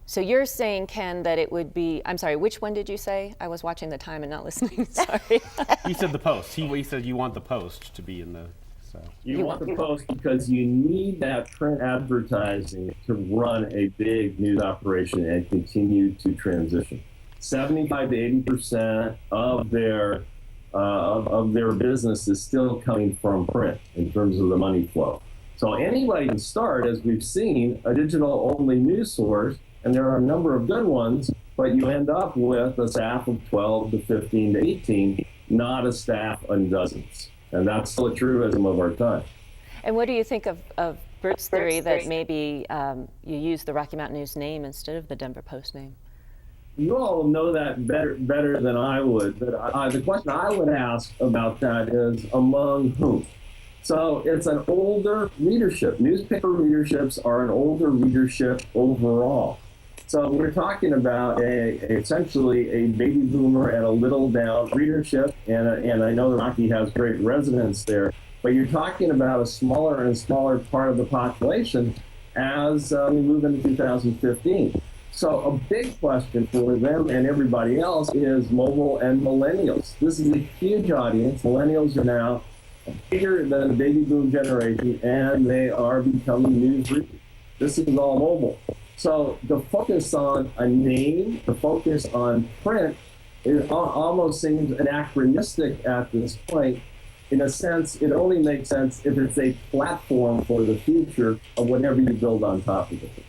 So you're saying, Ken, that it would be, I'm sorry, which one did you say? I was watching the time and not listening, sorry. He said the Post. He said you want the Post to be in the, so. You want the Post because you need that print advertising to run a big news operation and continue to transition. 75 to 80% of their business is still coming from print in terms of the money flow. So anybody can start, as we've seen, a digital-only news source, and there are a number of good ones, but you end up with a staff of 12 to 15 to 18, not a staff of dozens. And that's still a truism of our time. And what do you think of Burt's theory that maybe you use the Rocky Mountain News name instead of the Denver Post name? You all know that better than I would, but the question I would ask about that is among whom? So it's an older readership. Newspaper readerships are an older readership overall. So we're talking about essentially a baby boomer and a little down readership, and I know Rocky has great resonance there, but you're talking about a smaller and smaller part of the population as we move into 2015. So a big question for them and everybody else is mobile and millennials. This is a huge audience. Millennials are now bigger than the baby boom generation, and they are becoming news readers. This is all mobile. So the focus on a name, the focus on print, it almost seems anachronistic at this point. In a sense, it only makes sense if it's a platform for the future of whatever you build on top of it.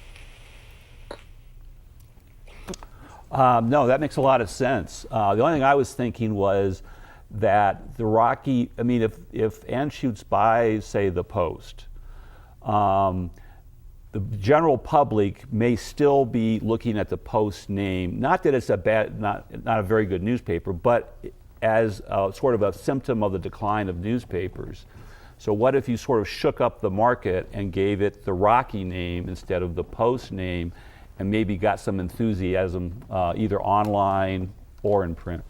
No, that makes a lot of sense. The only thing I was thinking was that the Rocky, I mean, if Anschutz buys, say, the Post, the general public may still be looking at the Post name, not that it's a bad, not a very good newspaper, but as sort of a symptom of the decline of newspapers. So what if you sort of shook up the market and gave it the Rocky name instead of the Post name, and maybe got some enthusiasm either online or in print?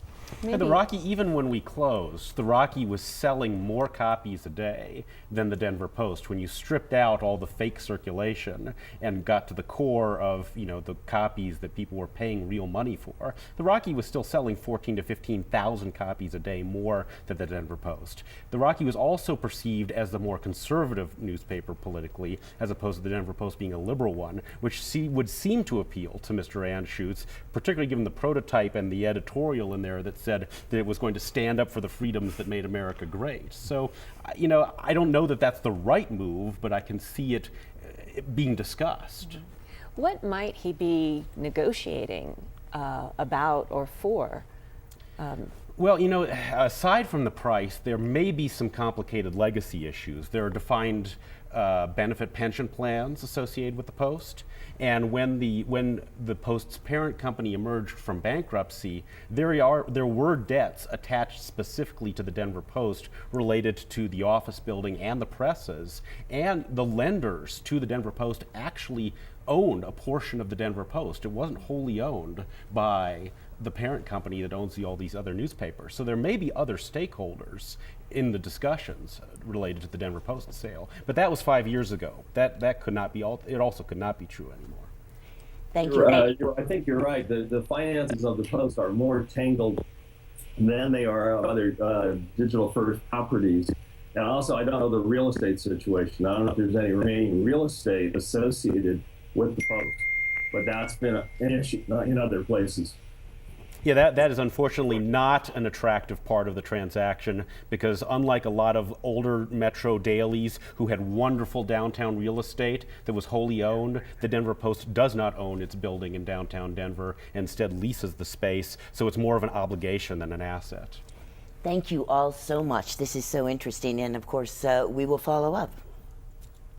And the Rocky, even when we closed, the Rocky was selling more copies a day than the Denver Post when you stripped out all the fake circulation and got to the core of, you know, the copies that people were paying real money for. The Rocky was still selling 14 to 15,000 copies a day more than the Denver Post. The Rocky was also perceived as the more conservative newspaper politically, as opposed to the Denver Post being a liberal one, which would seem to appeal to Mr. Anschutz, particularly given the prototype and the editorial in there that said that it was going to stand up for the freedoms that made America great. So, you know, I don't know that that's the right move, but I can see it being discussed. What might he be negotiating about or for? Well, you know, aside from the price, there may be some complicated legacy issues. There are defined benefit pension plans associated with the Post. And when the Post's parent company emerged from bankruptcy, there were debts attached specifically to the Denver Post related to the office building and the presses. And the lenders to the Denver Post actually owned a portion of the Denver Post. It wasn't wholly owned by the parent company that owns all these other newspapers. So there may be other stakeholders in the discussions related to the Denver Post sale. But that was 5 years ago. That could not be, it also could not be true anymore. Thank you. I think you're right. The finances of the Post are more tangled than they are of other digital first properties. And also, I don't know the real estate situation. I don't know if there's any remaining real estate associated with the Post, but that's been an issue in other places. Yeah, that is unfortunately not an attractive part of the transaction, because unlike a lot of older metro dailies who had wonderful downtown real estate that was wholly owned, the Denver Post does not own its building in downtown Denver, and instead leases the space, so it's more of an obligation than an asset. Thank you all so much. This is so interesting, and of course, we will follow up.